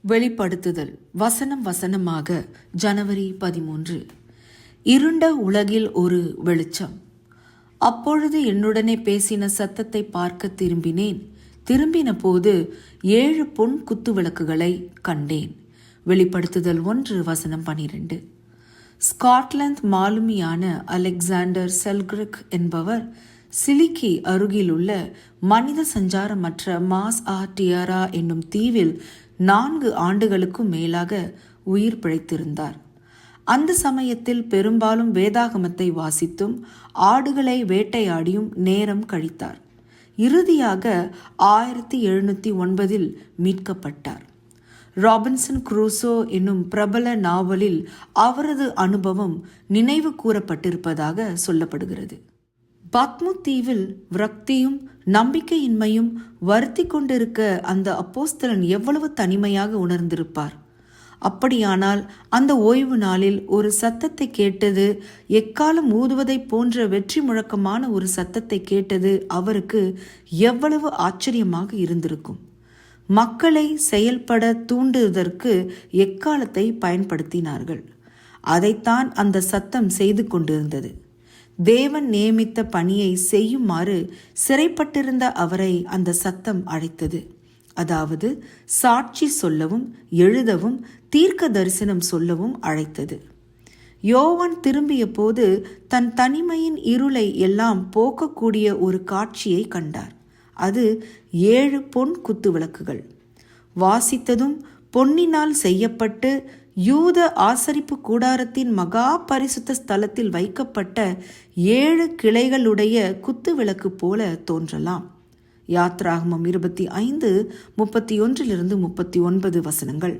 வெளிப்படுத்துதல் வசனம் வசனமாக ஜனவரி 13. இருண்ட உலகில் ஒரு வெளிச்சம். அப்பொழுது என்னுடனே பேசின சத்தத்தை பார்க்க திரும்பினேன். திரும்பின போது 7 பொன் குத்துவிளக்குகளை கண்டேன். வெளிப்படுத்துதல் 1 வசனம் 12. ஸ்காட்லாந்து மாலுமியான அலெக்சாண்டர் செல்கிரிக் என்பவர் சிலிக்கி அருகிலுள்ள மனித சஞ்சாரமற்ற மாஸ் டியாரா என்னும் தீவில் 4 ஆண்டுகளுக்கும் மேலாக உயிர் பிழைத்திருந்தார். அந்த சமயத்தில் பெரும்பாலும் வேதாகமத்தை வாசித்தும் ஆடுகளை வேட்டையாடியும் நேரம் கழித்தார். இறுதியாக 1709 மீட்கப்பட்டார். ராபின்சன் குரூசோ என்னும் பிரபல நாவலில் அவரது அனுபவம் நினைவு கூறப்பட்டிருப்பதாக சொல்லப்படுகிறது. பத்மு தீவில் விரக்தியும் நம்பிக்கையின்மையும் வருத்தி கொண்டிருக்க அந்த அப்போஸ்தலன் எவ்வளவு தனிமையாக உணர்ந்திருப்பார். அப்படியானால் அந்த ஓய்வு நாளில் ஒரு சத்தத்தை கேட்டது, எக்காலம் ஊதுவதைப் போன்ற வெற்றி முழக்கமான ஒரு சத்தத்தை கேட்டது அவருக்கு எவ்வளவு ஆச்சரியமாக இருந்திருக்கும். மக்களை செயல்பட தூண்டுவதற்கு எக்காலத்தை பயன்படுத்தினார்கள். அதைத்தான் அந்த சத்தம் செய்து கொண்டிருந்தது. தேவன் நியமித்த பணியை செய்யுமாறு சிறைப்பட்டிருந்த அவரை அந்த சத்தம் அழைத்தது. அதாவது சாட்சி சொல்லவும் எழுதவும் தீர்க்க தரிசனம் சொல்லவும் அழைத்தது. யோவான் திரும்பிய போது தன் தனிமையின் இருளை எல்லாம் போக்கக்கூடிய ஒரு காட்சியை கண்டார். அது 7 பொன் குத்துவிளக்குகள். வாசித்ததும் பொன்னினால் செய்யப்பட்டு யூத ஆசரிப்பு கூடாரத்தின் மகா பரிசுத்த ஸ்தலத்தில் வைக்கப்பட்ட 7 கிளைகளுடைய குத்துவிளக்கு போல தோன்றலாம். யாத்ராகமம் 25:31-39 வசனங்கள்.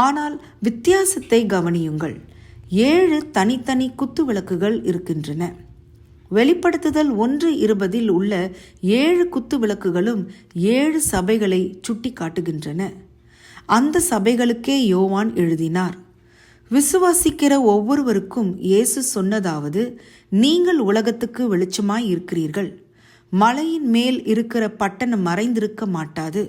ஆனால் வித்தியாசத்தை கவனியுங்கள். 7 தனித்தனி குத்துவிளக்குகள் இருக்கின்றன. வெளிப்படுத்துதல் 1:20 உள்ள 7 குத்துவிளக்குகளும் 7 சபைகளை சுட்டி காட்டுகின்றன. அந்த சபைகளுக்கே யோவான் எழுதினார். விசுவாசிக்கிற ஒவ்வொருவருக்கும் இயேசு சொன்னதாவது, நீங்கள் உலகத்துக்கு வெளிச்சமாய் இருக்கிறீர்கள். மலையின் மேல் இருக்கிற பட்டணம் மறைந்திருக்க மாட்டாது.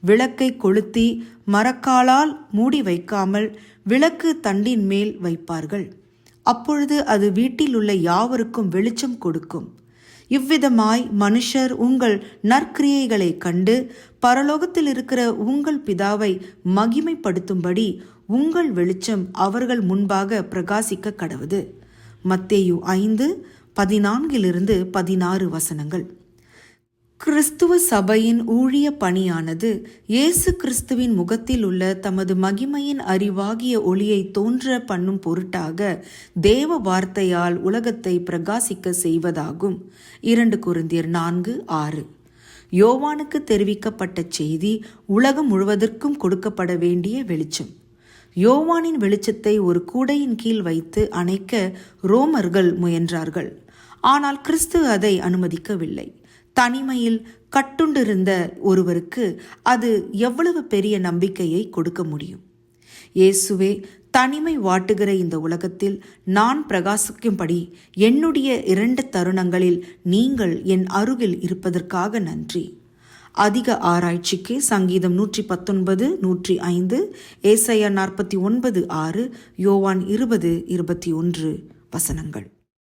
விளக்கை கொளுத்தி மரக்காலால் மூடி வைக்காமல் விளக்கு தண்டின் மேல் வைப்பார்கள். அப்பொழுது அது வீட்டில் உள்ள யாவருக்கும் வெளிச்சம் கொடுக்கும். இவ்விதமாய் மனுஷர் உங்கள் நற்கிரியைகளை கண்டு பரலோகத்தில் இருக்கிற உங்கள் பிதாவை மகிமைப்படுத்தும்படி உங்கள் வெளிச்சம் அவர்கள் முன்பாக பிரகாசிக்க கடவுது. மத்தேயு 5:14-16 வசனங்கள். கிறிஸ்துவ சபையின் ஊழிய பணியானது இயேசு கிறிஸ்துவின் முகத்தில் உள்ள தமது மகிமையின் அறிவாகிய ஒளியை தோன்ற பண்ணும் பொருட்டாக தேவ வார்த்தையால் உலகத்தை பிரகாசிக்க செய்வதாகும். 2 கொரிந்தியர் 4:6. யோவானுக்கு தெரிவிக்கப்பட்ட செய்தி உலகம் முழுவதற்கும் கொடுக்கப்பட வேண்டிய வெளிச்சம். யோவானின் வெளிச்சத்தை ஒரு கூடையின் கீழ் வைத்து அணைக்க ரோமர்கள் முயன்றார்கள். ஆனால் கிறிஸ்து அதை அனுமதிக்கவில்லை. தனிமையில் கட்டுண்டிருந்த ஒருவருக்கு அது எவ்வளவு பெரிய நம்பிக்கையை கொடுக்க முடியும்? இயேசுவே, தனிமை வாட்டுகிற இந்த உலகத்தில் நான் பிரகாசிக்கும்படி என்னுடைய 2 தருணங்களில் நீங்கள் என் அருகில் இருப்பதற்காக நன்றி. அதிக ஆராய்ச்சிக்கு சங்கீதம் 119:105, ஏசாயா 49:6, யோவான் 20:21 வசனங்கள்.